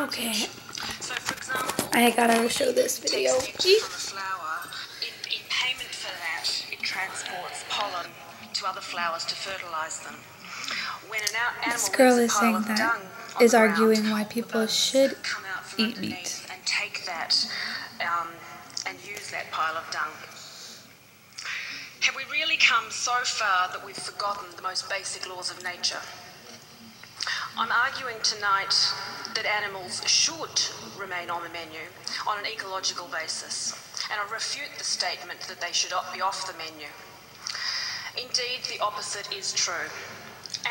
Okay. So, for example, I gotta show this video. from a flower, in payment for that, it transports pollen to other flowers to fertilise them. When an animal This girl leaves is a pile saying of that dung on is the arguing ground, why all the people bugs should come out from eat meat. underneath and take that and use that pile of dung. Have we really come so far that we've forgotten the most basic laws of nature? I'm arguing tonight that animals should remain on the menu on an ecological basis, and I refute the statement that they should be off the menu. Indeed, the opposite is true.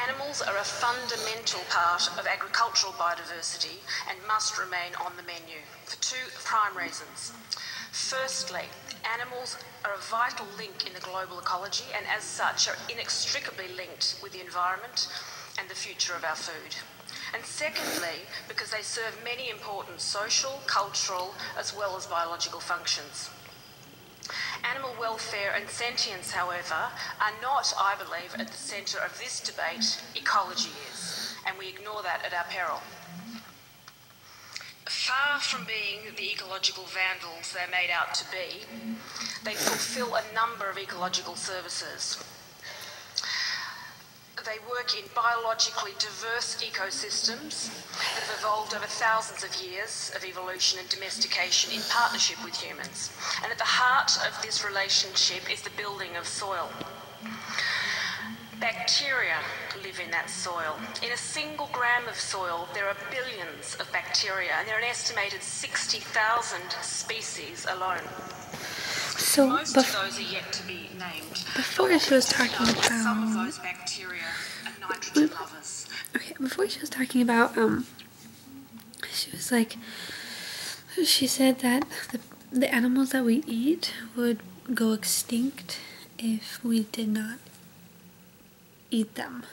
Animals are a fundamental part of agricultural biodiversity and must remain on the menu for two prime reasons. Firstly, animals are a vital link in the global ecology and as such are inextricably linked with the environment and the future of our food. And secondly, because they serve many important social, cultural, as well as biological functions. Animal welfare and sentience, however, are not, I believe, at the centre of this debate. Ecology is, and we ignore that at our peril. Far from being the ecological vandals they're made out to be, they fulfil a number of ecological services. They work in biologically diverse ecosystems that have evolved over thousands of years of evolution and domestication in partnership with humans. And at the heart of this relationship is the building of soil. Bacteria live in that soil. In a single gram of soil, there are billions of bacteria, and there are an estimated 60,000 species alone. So Most of those are yet to be named. before she was talking Some of about those bacteria are nitrogen lovers. okay, before she was talking about she was like she said that the animals that we eat would go extinct if we did not eat them,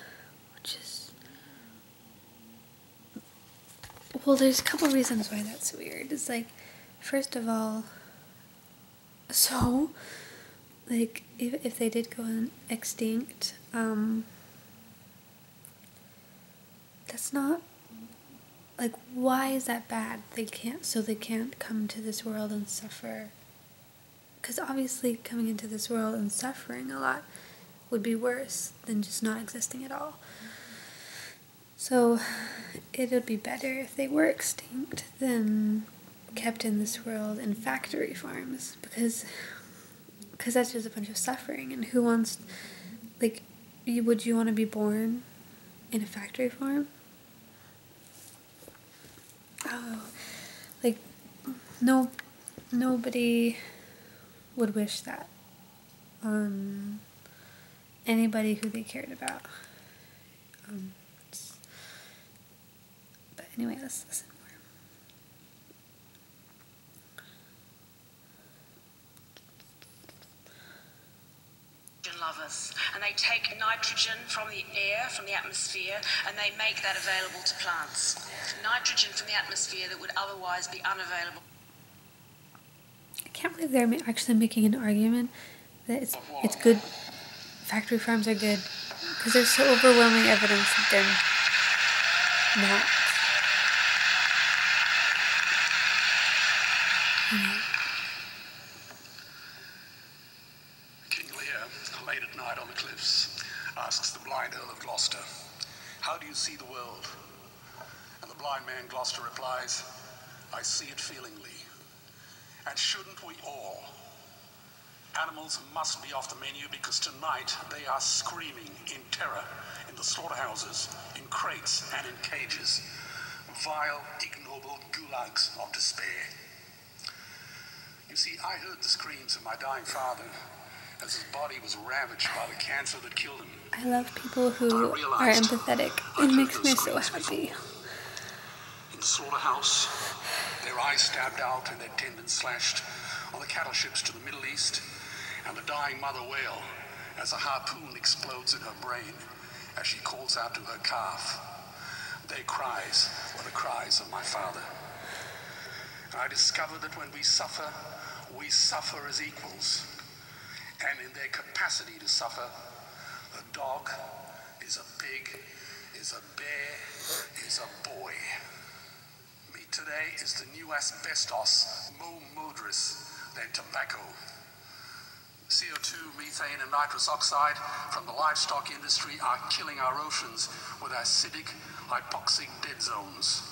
which is, well, there's a couple reasons why that's weird. It's like, first of all, so like if they did go extinct, that's not, like, why is that bad? They can't come to this world and suffer, because obviously coming into this world and suffering a lot would be worse than just not existing at all. So it would be better if they were extinct than kept in this world in factory farms, because that's just a bunch of suffering. And who wants, like, would you want to be born in a factory farm? Oh, like, nobody would wish that on anybody who they cared about. But anyway, let's listen more. Lovers, and they take nitrogen from the air, from the atmosphere, and they make that available to plants. Nitrogen from the atmosphere that would otherwise be unavailable. I can't believe they're actually making an argument that it's good, factory farms are good, because there's so overwhelming evidence that they're not. King Lear, late at night on the cliffs, asks the blind Earl of Gloucester, "How do you see the world?" And the blind man Gloucester replies, "I see it feelingly. And shouldn't we all? Animals must be off the menu because tonight they are screaming in terror in the slaughterhouses, in crates and in cages. Vile, ignoble gulags of despair." You see, I heard the screams of my dying father as his body was ravaged by the cancer that killed him. I love people who are empathetic. It makes me so happy. In the slaughterhouse, their eyes stabbed out and their tendons slashed, on the cattle ships to the Middle East, and the dying mother wail as a harpoon explodes in her brain as she calls out to her calf. Their cries were the cries of my father. And I discovered that when we suffer as equals. And in their capacity to suffer, a dog is a pig, is a bear, is a boy. Me today is the new asbestos, more murderous than tobacco. CO2, methane and nitrous oxide from the livestock industry are killing our oceans with acidic, hypoxic dead zones.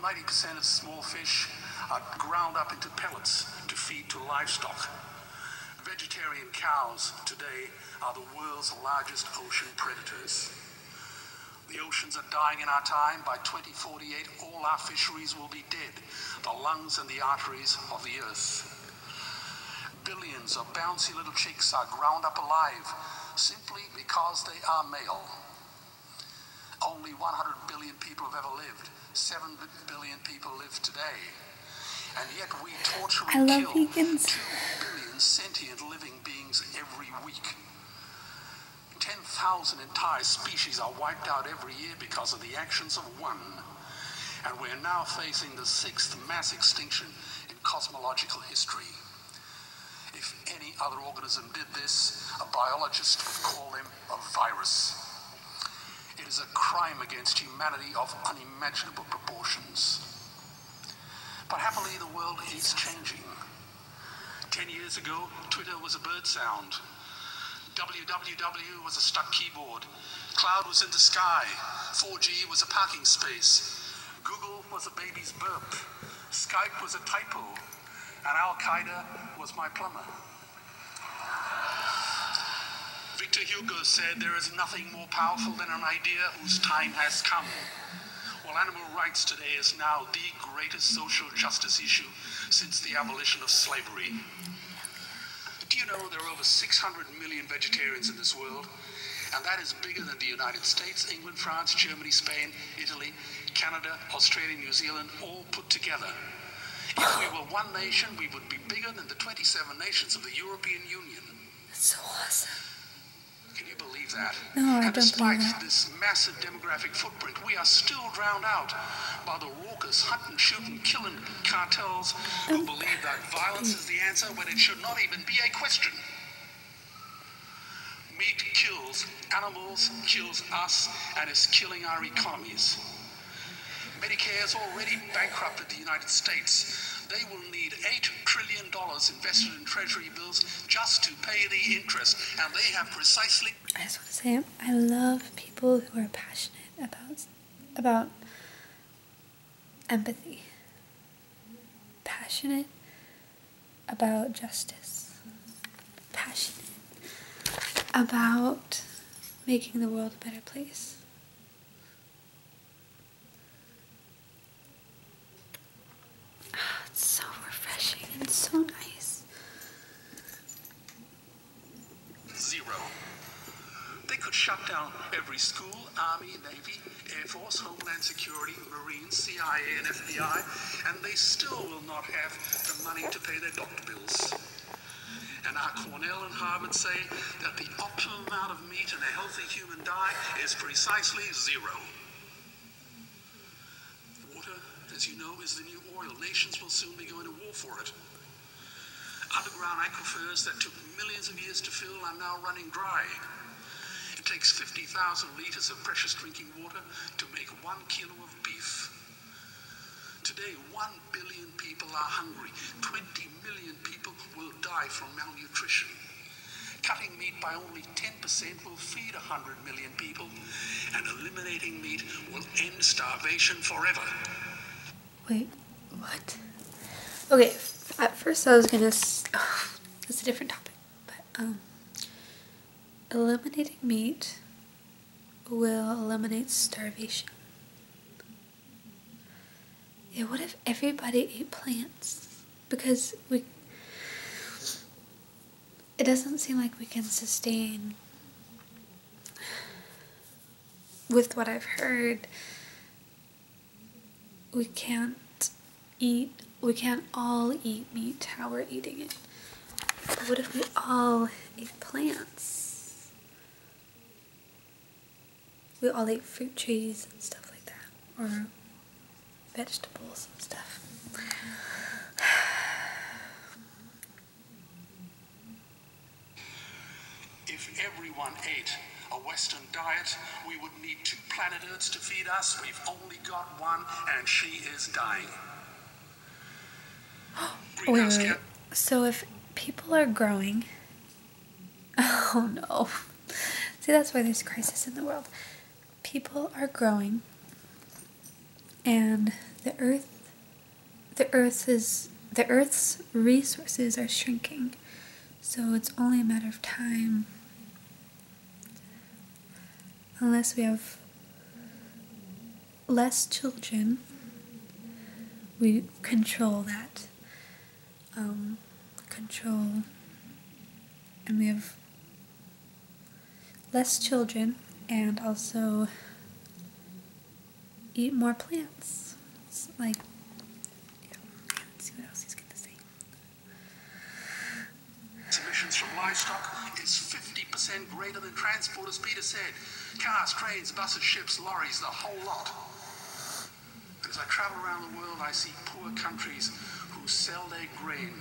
90% of small fish are ground up into pellets to feed to livestock. Vegetarian cows today are the world's largest ocean predators. The oceans are dying in our time. By 2048, all our fisheries will be dead, the lungs and the arteries of the earth. Billions of bouncy little chicks are ground up alive simply because they are male. Only 100 billion people have ever lived. 7 billion people live today. And yet we torture and kill 2 billion sentient living beings every week. 10,000 entire species are wiped out every year because of the actions of one. And we're now facing the 6th mass extinction in cosmological history. If any other organism did this, a biologist would call them a virus. It is a crime against humanity of unimaginable proportions. But happily, the world is changing. 10 years ago, Twitter was a bird sound. www was a stuck keyboard. Cloud was in the sky. 4G was a parking space. Google was a baby's burp. Skype was a typo. And Al-Qaeda was my plumber. Victor Hugo said there is nothing more powerful than an idea whose time has come. Well, animal rights today is now the greatest social justice issue since the abolition of slavery. Do you know there are over 600 million vegetarians in this world? And that is bigger than the United States, England, France, Germany, Spain, Italy, Canada, Australia, New Zealand, all put together. If we were one nation, we would be bigger than the 27 nations of the European Union. That's so awesome. Can you believe that? No, I and don't despite believe that. this massive demographic footprint, we are still drowned out by the raucous hunting, shooting, killing cartels who believe that violence is the answer when it should not even be a question. Meat kills animals, kills us, and is killing our economies. Medicare has already bankrupted the United States. They will need $8 trillion invested in treasury bills just to pay the interest, and they have precisely... I just want to say, I love people who are passionate about empathy, passionate about justice, passionate about making the world a better place. It's so refreshing and so nice. Zero. They could shut down every school, Army, Navy, Air Force, Homeland Security, Marines, CIA, and FBI, and they still will not have the money to pay their doctor bills. And our Cornell and Harvard say that the optimal amount of meat in a healthy human diet is precisely 0. Water, as you know, is the new oil. Nations will soon be going to war for it. Underground aquifers that took millions of years to fill are now running dry. It takes 50,000 liters of precious drinking water to make 1 kilo of beef. Today, 1 billion people are hungry. 20 million people will die from malnutrition. Cutting meat by only 10% will feed 100 million people, and eliminating meat will end starvation forever. Wait, what? Okay, at first I was gonna... that's a different topic, but, eliminating meat will eliminate starvation. Yeah, what if everybody ate plants? Because it doesn't seem like we can sustain, with what I've heard, we can't all eat meat how we're eating it. But what if we all ate plants? We all ate fruit trees and stuff like that, or vegetables and stuff. If everyone ate a Western diet, we would need 2 planet Earths to feed us. We've only got one, and she is dying. Wait. So if people are growing... Oh no. See, that's why there's crisis in the world. People are growing, and the Earth's resources are shrinking. So it's only a matter of time, unless we have less children, we control that. And we have less children, and also eat more plants. It's like, yeah, let's see what else he's gonna say. Emissions from livestock is 50% greater than transport, as Peter said. Cars, trains, buses, ships, lorries, the whole lot. As I travel around the world, I see poor countries who sell their grain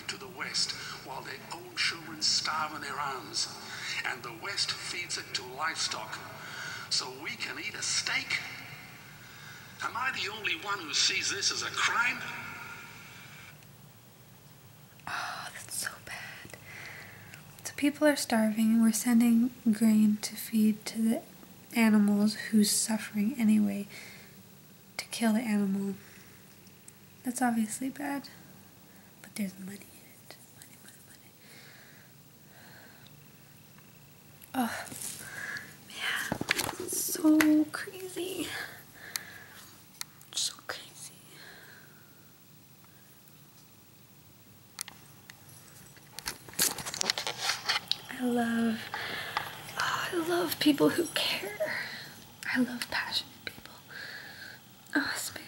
to the West while their own children starve in their arms. And the West feeds it to livestock so we can eat a steak. Am I the only one who sees this as a crime? Oh, that's so bad. So people are starving, and we're sending grain to feed to the animals who's suffering anyway, to kill the animal. That's obviously bad, but there's money in it. Money, money, money. Oh, man, it's so crazy. So crazy. I love people who care. I love passionate people. Oh, it's so good.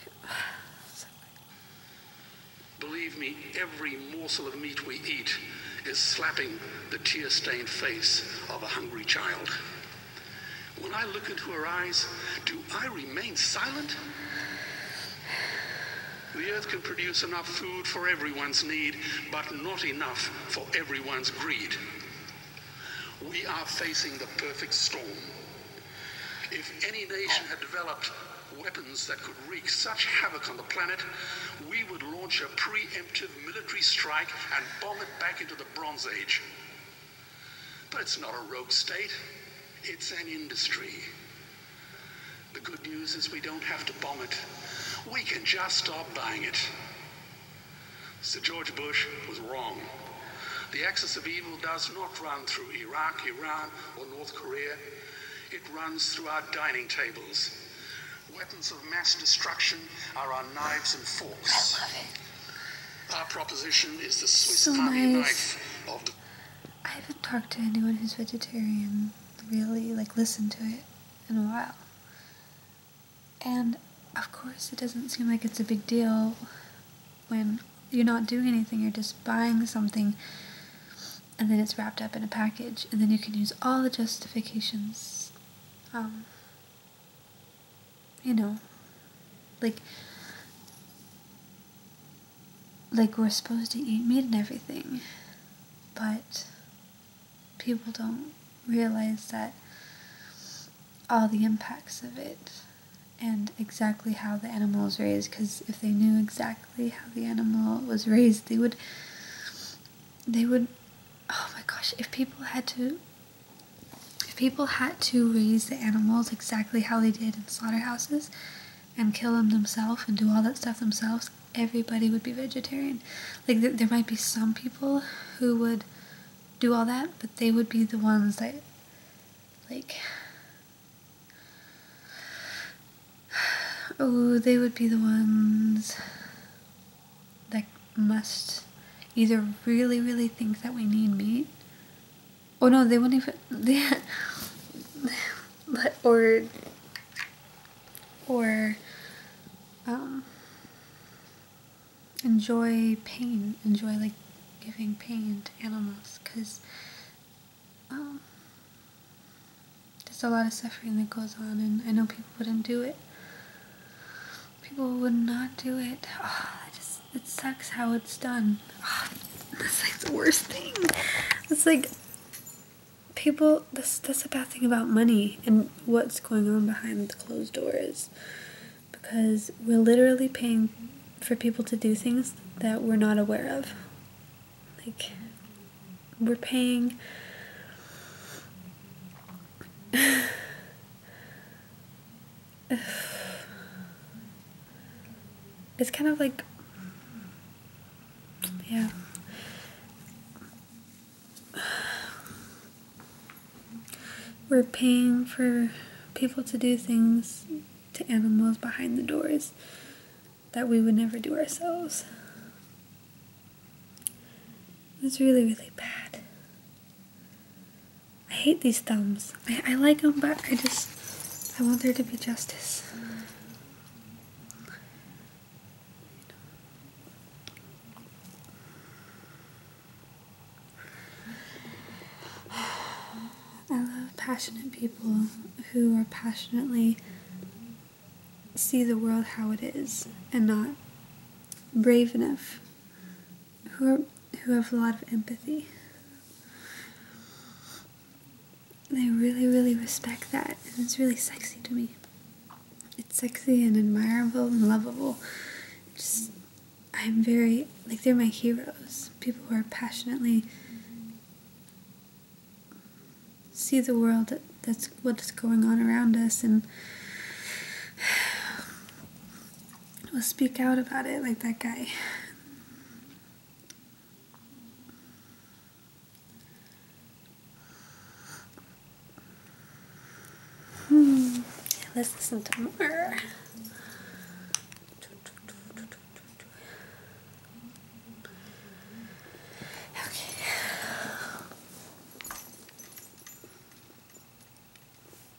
Believe me, every morsel of meat we eat is slapping the tear-stained face of a hungry child. When I look into her eyes, do I remain silent? The earth can produce enough food for everyone's need, but not enough for everyone's greed. We are facing the perfect storm. If any nation had developed weapons that could wreak such havoc on the planet, we would launch a preemptive military strike and bomb it back into the Bronze Age. But it's not a rogue state, it's an industry. The good news is we don't have to bomb it. We can just stop buying it. Sir George Bush was wrong. The axis of evil does not run through Iraq, Iran, or North Korea. It runs through our dining tables. Weapons of mass destruction are our knives and forks. I love it. Our proposition is the Swiss So Army nice. knife of the... I haven't talked to anyone who's vegetarian, really, listened to it in a while. And, of course, it doesn't seem like it's a big deal when you're not doing anything, you're just buying something, and then it's wrapped up in a package, and then you can use all the justifications, like we're supposed to eat meat and everything, but people don't realize that all the impacts of it and exactly how the animal was raised, because if they knew exactly how the animal was raised, they would, oh my gosh, if people had to raise the animals exactly how they did in slaughterhouses and kill them themselves and do all that stuff themselves, everybody would be vegetarian. There might be some people who would do all that, but they would be the ones that, they would be the ones that must either really, really think that we need meat, or no, they wouldn't even, enjoy pain, giving pain to animals, because there's a lot of suffering that goes on, and I know people wouldn't do it. People would not do it. Oh, it sucks how it's done. Oh, that's the worst thing. It's people, that's the bad thing about money and what's going on behind the closed doors. Because we're literally paying for people to do things that we're not aware of. Like, we're paying... It's kind of like... Yeah. We're paying for people to do things to animals behind the doors that we would never do ourselves. It's really, really bad. I hate these thumbs. I like them, but I want there to be justice. I love passionate people who are passionately see the world how it is and not brave enough, who have a lot of empathy. I really, really respect that, and it's really sexy to me. It's sexy and admirable and lovable. I'm very, like, they're my heroes. People who are passionately see the world that's what's going on around us and will speak out about it, like that guy. Let's listen to more.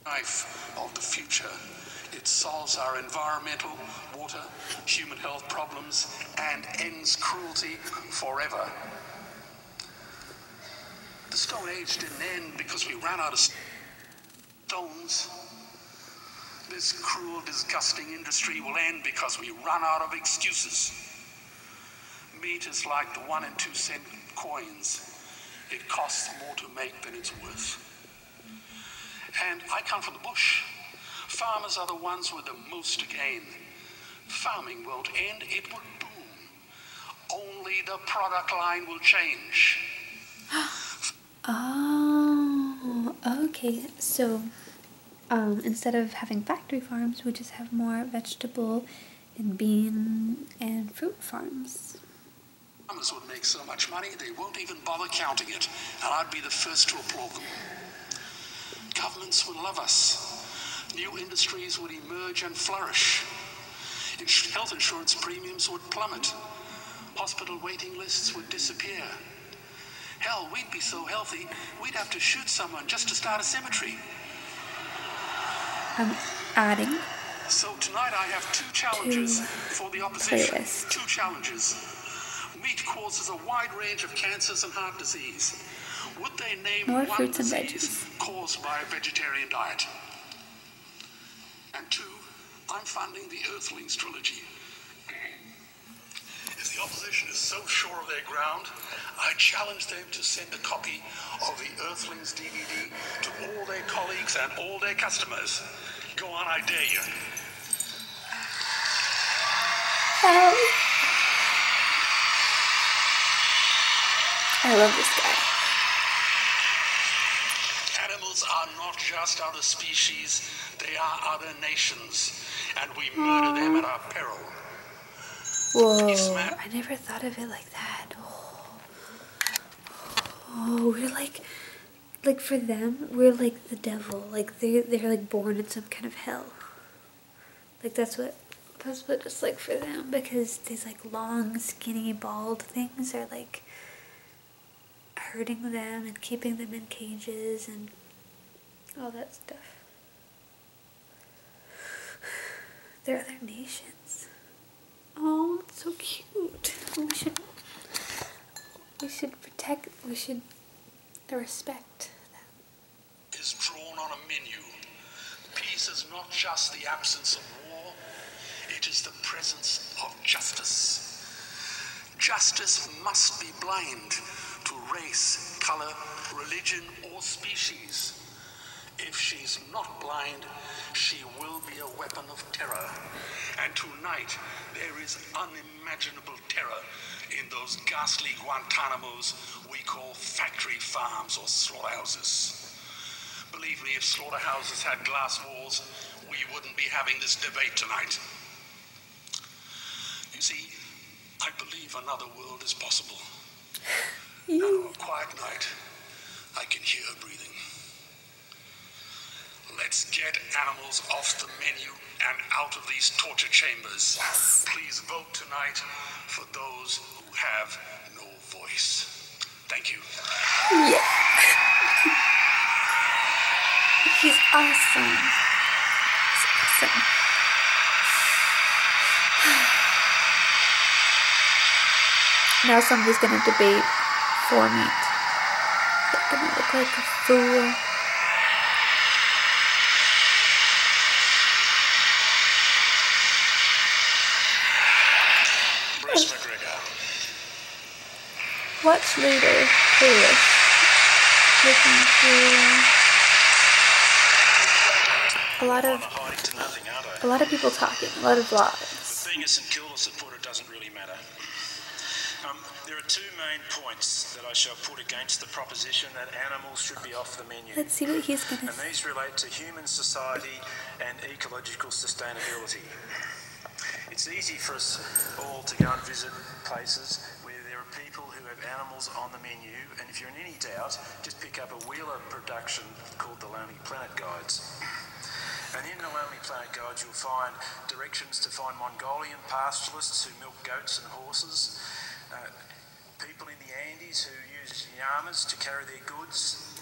Knife of the future. It solves our environmental, water, human health problems and ends cruelty forever. The Stone Age didn't end because we ran out of stones. This cruel, disgusting industry will end because we run out of excuses. Meat is like the 1 and 2 cent coins. It costs more to make than it's worth. And I come from the bush. Farmers are the ones with the most to gain. Farming won't end, it will boom. Only the product line will change. Oh, okay. So, instead of having factory farms, we just have more vegetable and bean and fruit farms. Farmers would make so much money they won't even bother counting it, and I'd be the first to applaud them. Governments would love us. New industries would emerge and flourish. Health insurance premiums would plummet. Hospital waiting lists would disappear. Hell, we'd be so healthy, we'd have to shoot someone just to start a cemetery. I'm adding. So tonight I have 2 challenges for the opposition. Playlist. 2 challenges. Meat causes a wide range of cancers and heart disease. Would they name More one fruits and disease veggies. caused by a vegetarian diet? And 2, I'm funding the Earthlings trilogy. If the opposition is so sure of their ground, I challenge them to send a copy of the Earthlings DVD to all their colleagues and all their customers. Go on, I dare you. I love this guy. Animals are not just other species, they are other nations, and we murder them at our peril. Whoa, Yes, ma'am. I never thought of it like that. Oh, we're like for them, we're like the devil. Like they're like born in some kind of hell. Like that's what it's like for them, because these like long, skinny, bald things are like hurting them and keeping them in cages and all that stuff. They're other nations. Oh, it's so cute. We should protect, we should respect them. Is drawn on a menu. Peace is not just the absence of war, it is the presence of justice. Justice must be blind to race, color, religion, or species. If she's not blind, she will be a weapon of terror. And tonight, there is unimaginable terror in those ghastly Guantanamos we call factory farms or slaughterhouses. Believe me, if slaughterhouses had glass walls, we wouldn't be having this debate tonight. You see, I believe another world is possible. And on a quiet night, I can hear her breathing. Let's get animals off the menu and out of these torture chambers. Yes. Please vote tonight for those who have no voice. Thank you. Yeah. He's awesome. He's awesome. Now somebody's gonna debate for meat. They're gonna look like a fool. Bruce McGregor. Watch later playlist. Looking for a lot of people talking, a lot of vlogs. But being a St Kilda supporter doesn't really matter. There are two main points that I shall put against the proposition that animals should be off the menu. Let's see what he's gonna And say. these relate to human society and ecological sustainability. It's easy for us all to go and visit places where there are people who have animals on the menu, and if you're in any doubt, just pick up a Wheeler production called the Lonely Planet Guides. And in the Lonely Planet Guides you'll find directions to find Mongolian pastoralists who milk goats and horses, people in the Andes who use llamas to carry their goods,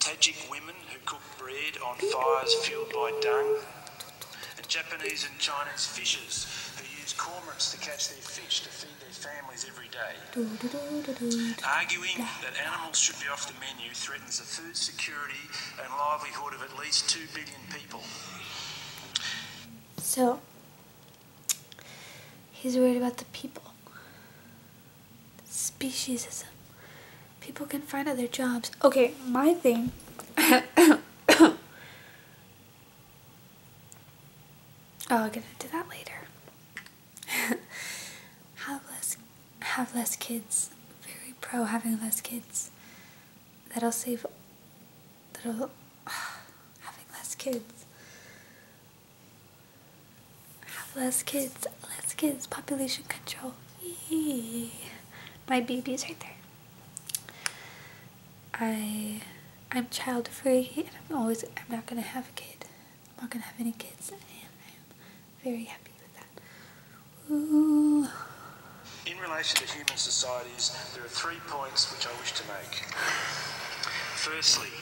Tajik women who cook bread on fires fueled by dung, and Japanese and Chinese fishers who use cormorants to catch their fish to feed their families every day. Arguing that animals should be off the menu threatens the food security and livelihood of at least 2 billion people. So, he's worried about the people. Speciesism. People can find other jobs. Okay, my thing. Oh, I'll get into that later. Have less kids. Very pro having less kids. That'll having less kids. Have less kids. Less kids. Population control. Yee. My baby's right there. I'm child free, and I'm not gonna have a kid. I'm not gonna have any kids, and I'm very happy with that. Ooh. In relation to human societies, there are 3 points which I wish to make. Firstly,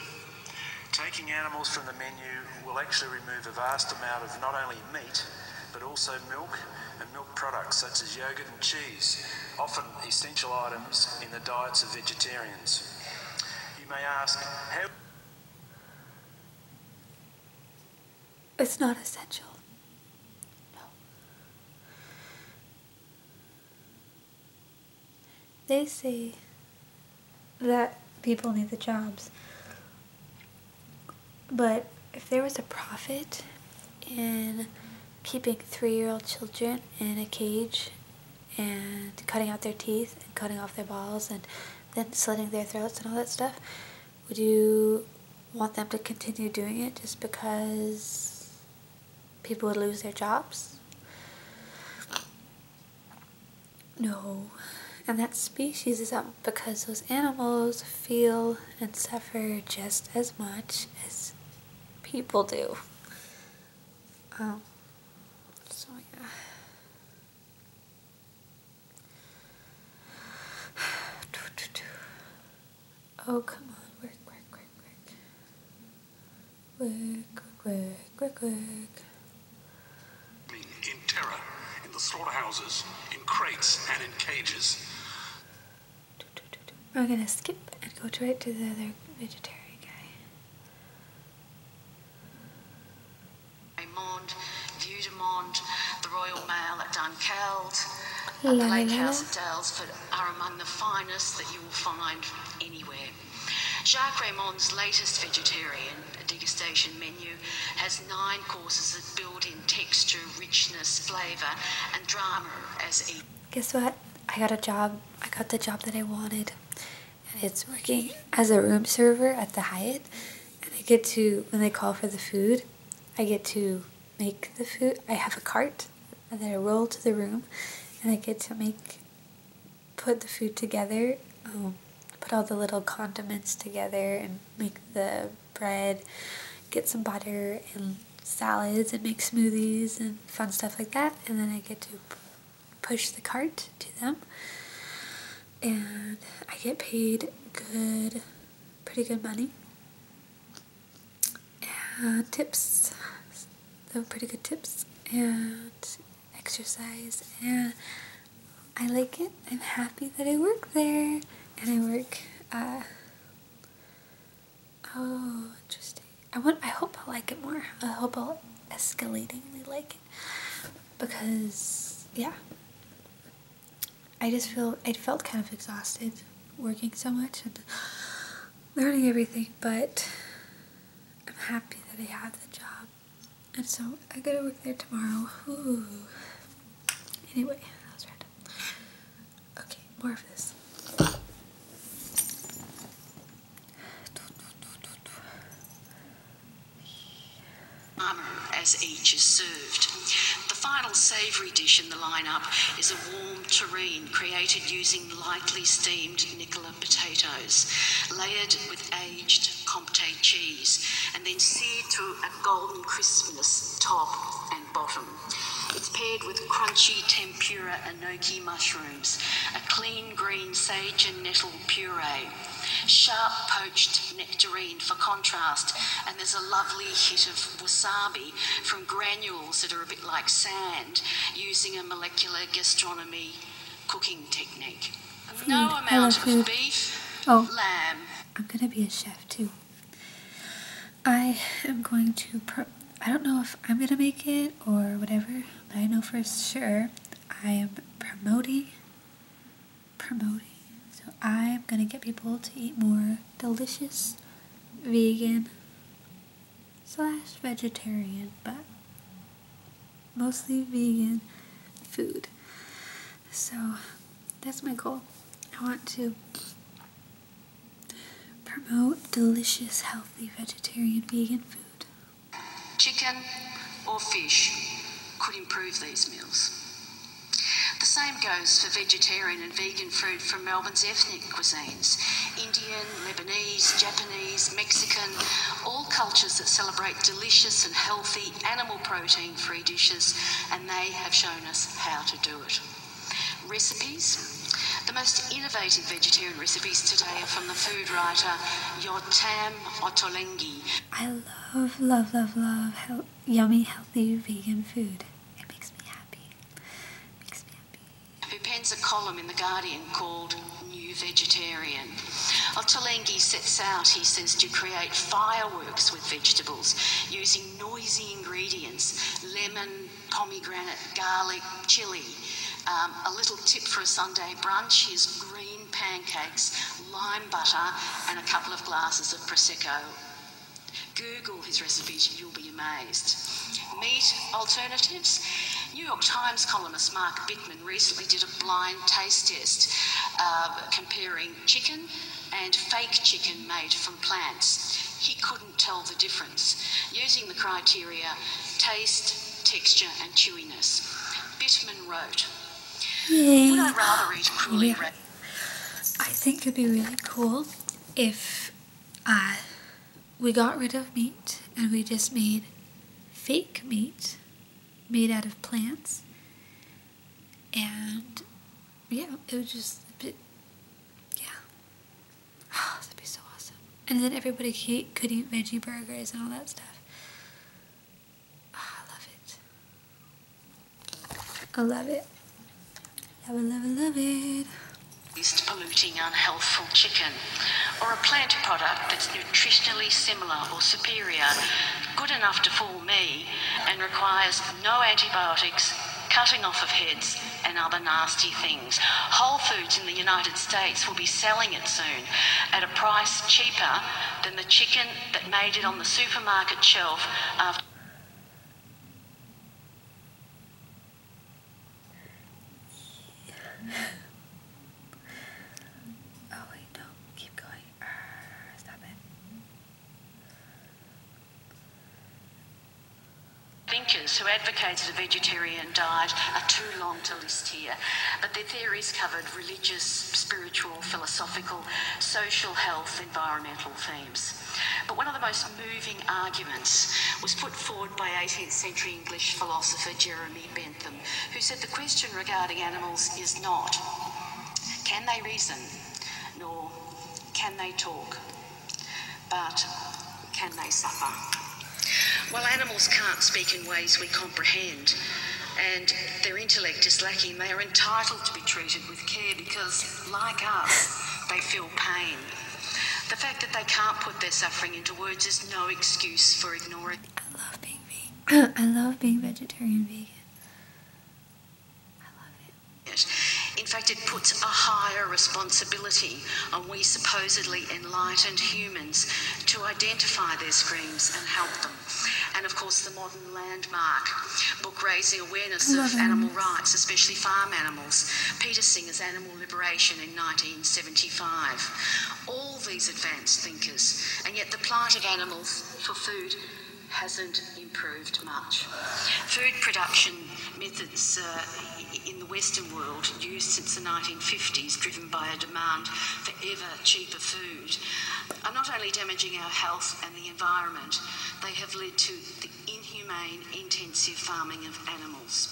taking animals from the menu will actually remove a vast amount of not only meat, but also milk and milk products such as yogurt and cheese, often essential items in the diets of vegetarians. You may ask, how... It's not essential. No. They say that people need the jobs, but if there was a profit in keeping 3-year-old children in a cage and cutting out their teeth and cutting off their balls and then slitting their throats and all that stuff, would you want them to continue doing it just because people would lose their jobs? No. And that species is up because those animals feel and suffer just as much as people do. So yeah. Oh, come on. Work. In terror, in the slaughterhouses, in crates and in cages. We're gonna skip and go right to the other vegetarian guy. Monde, Vue de Monde, the Royal Mail at Dunkeld, La la The Lake la la. House at Dalesford are among the finest that you will find anywhere. Jacques Raymond's latest vegetarian degustation menu has 9 courses that build in texture, richness, flavour and drama as each. Guess what? I got a job. I got the job that I wanted. And it's working as a room server at the Hyatt. And I get to, when they call for the food, I get to make the food. I have a cart and then I roll to the room and I get to put the food together, put all the little condiments together and make the bread, get some butter and salads and make smoothies and fun stuff like that. And then I get to push the cart to them. And I get paid pretty good money. And tips. So pretty good tips and exercise, and I like it. I'm happy that I work there, and I work. Oh, interesting. I hope I like it more. I hope I'll escalatingly like it, because yeah, I felt kind of exhausted working so much and learning everything, but I'm happy that I have the job. And so I gotta work there tomorrow. Ooh. Anyway, that was random. Okay, more of this. As each is served. The final savoury dish in the lineup is a warm terrine created using lightly steamed Nicola potatoes, layered with aged Comte cheese, and then seared to a golden crispness top and bottom. It's paired with crunchy tempura enoki mushrooms, a clean green sage and nettle puree, sharp poached nectarine for contrast, and there's a lovely hit of wasabi from granules that are a bit like sand, using a molecular gastronomy cooking technique. No amount of beef, lamb. I'm gonna be a chef too. I am going to I don't know if I'm gonna make it or whatever, but I know for sure I am promoting. So I'm gonna get people to eat more delicious vegan / vegetarian, but mostly vegan food. So that's my goal. I want to promote delicious, healthy, vegetarian, vegan food. Chicken or fish could improve these meals. The same goes for vegetarian and vegan food from Melbourne's ethnic cuisines. Indian, Lebanese, Japanese, Mexican, all cultures that celebrate delicious and healthy animal protein-free dishes, and they have shown us how to do it. Recipes. The most innovative vegetarian recipes today are from the food writer Yotam Ottolenghi. I love yummy, healthy vegan food. It makes me happy. Who pens a column in The Guardian called New Vegetarian. Ottolenghi sets out, he says, to create fireworks with vegetables using noisy ingredients: lemon, pomegranate, garlic, chilli. A little tip for a Sunday brunch is green pancakes, lime butter and a couple of glasses of Prosecco. Google his recipes, you'll be amazed. Meat alternatives. New York Times columnist Mark Bittman recently did a blind taste test comparing chicken and fake chicken made from plants. He couldn't tell the difference, using the criteria taste, texture and chewiness. Bittman wrote, would I rather eat cruelly I think it'd be really cool if we got rid of meat and we just made fake meat made out of plants, and yeah, it would just that'd be so awesome. And then everybody could eat veggie burgers and all that stuff. I love it. Love it. Least polluting, unhealthful chicken, or a plant product that's nutritionally similar or superior, good enough to fool me, and requires no antibiotics, cutting off of heads and other nasty things. Whole Foods in the United States will be selling it soon at a price cheaper than the chicken that made it on the supermarket shelf after... Oh wait, no, keep going. Stop it. Thinkers who advocated a vegetarian diet are too long to list here, but their theories covered religious, spiritual, philosophical, social health, environmental themes. But one of the most moving arguments was put forward by 18th century English philosopher Jeremy Bentham, who said the question regarding animals is not, can they reason, nor can they talk, but can they suffer? While animals can't speak in ways we comprehend, and their intellect is lacking, they are entitled to be treated with care because, like us, they feel pain. The fact that they can't put their suffering into words is no excuse for ignoring. I love being vegan. I love being vegetarian vegan. I love it. In fact, it puts a higher responsibility on we supposedly enlightened humans to identify their screams and help them. And of course, the modern landmark book raising awareness of animal rights, especially farm animals, Peter Singer's Animal Liberation in 1975. All these advanced thinkers, and yet the plight of animals for food hasn't improved much. Food production methods in the Western world, used since the 1950s, driven by a demand for ever cheaper food, are not only damaging our health and the environment, they have led to the inhumane, intensive farming of animals.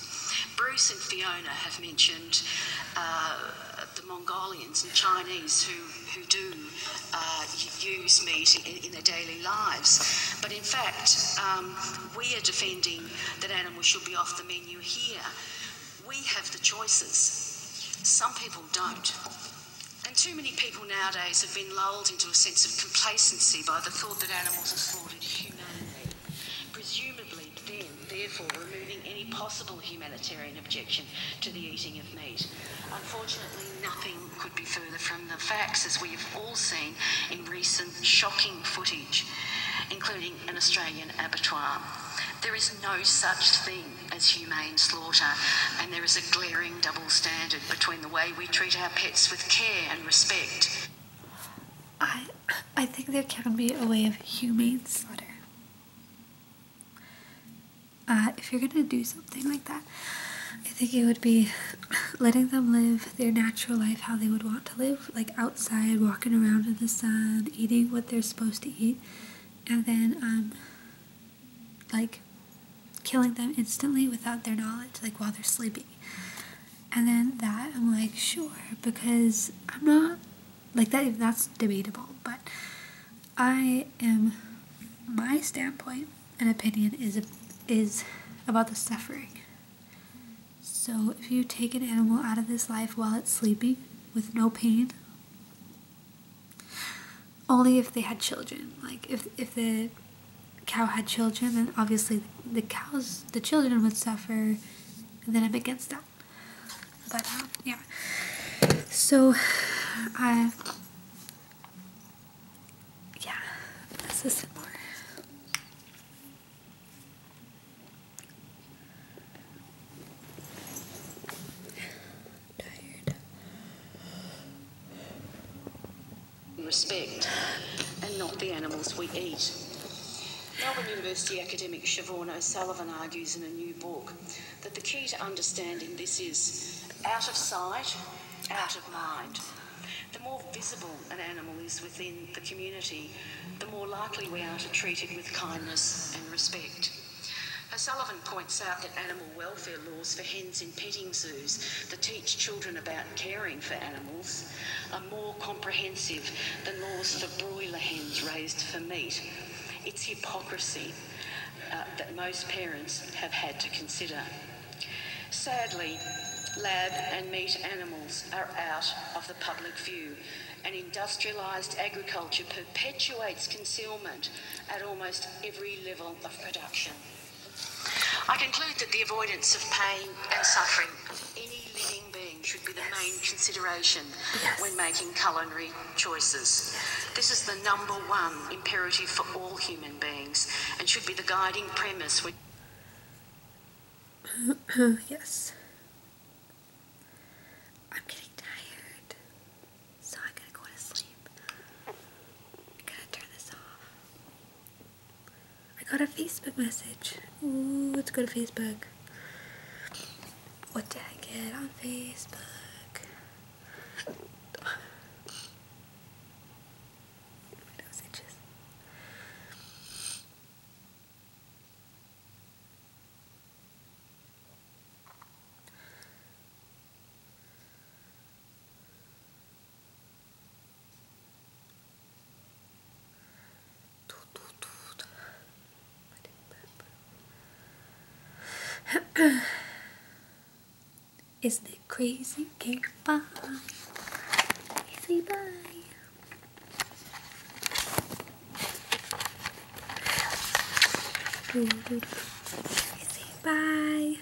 Bruce and Fiona have mentioned the Mongolians and Chinese who do use meat in their daily lives. But in fact, we are defending that animals should be off the menu here. We have the choices. Some people don't. And too many people nowadays have been lulled into a sense of complacency by the thought that animals are slaughtered humanely, presumably then, therefore, removing any possible humanitarian objection to the eating of meat. Unfortunately, nothing could be further from the facts, as we have all seen in recent shocking footage, including an Australian abattoir. There is no such thing as humane slaughter, and there is a glaring double standard between the way we treat our pets with care and respect. I think there can be a way of humane slaughter. If you're gonna do something like that, I think it would be letting them live their natural life how they would want to live, like outside, walking around in the sun, eating what they're supposed to eat, and then like killing them instantly without their knowledge, like while they're sleeping. And then that, I'm like, sure, because I'm not like that. That's debatable, but my standpoint and opinion is about the suffering. So if you take an animal out of this life while it's sleeping with no pain, only if they had children. Like if the cow had children, then obviously the children would suffer, and then I'm against that. But yeah. So let's listen more. Respect, and not the animals we eat. Melbourne University academic Siobhan O'Sullivan argues in a new book that the key to understanding this is out of sight, out of mind. The more visible an animal is within the community, the more likely we are to treat it with kindness and respect. O'Sullivan points out that animal welfare laws for hens in petting zoos that teach children about caring for animals are more comprehensive than laws for broiler hens raised for meat. It's hypocrisy that most parents have had to consider. Sadly, lab and meat animals are out of the public view, and industrialised agriculture perpetuates concealment at almost every level of production. I conclude that the avoidance of pain and suffering of any living being should be the main consideration when making culinary choices. This is the number one imperative for all human beings and should be the guiding premise when... Yes. I'm getting tired, so I'm gonna go to sleep. I'm gonna turn this off. I got a Facebook message. Ooh, let's go to Facebook. What did I get on Facebook? My nose itches. Isn't it crazy? Can't buy. Easy buy. Easy buy.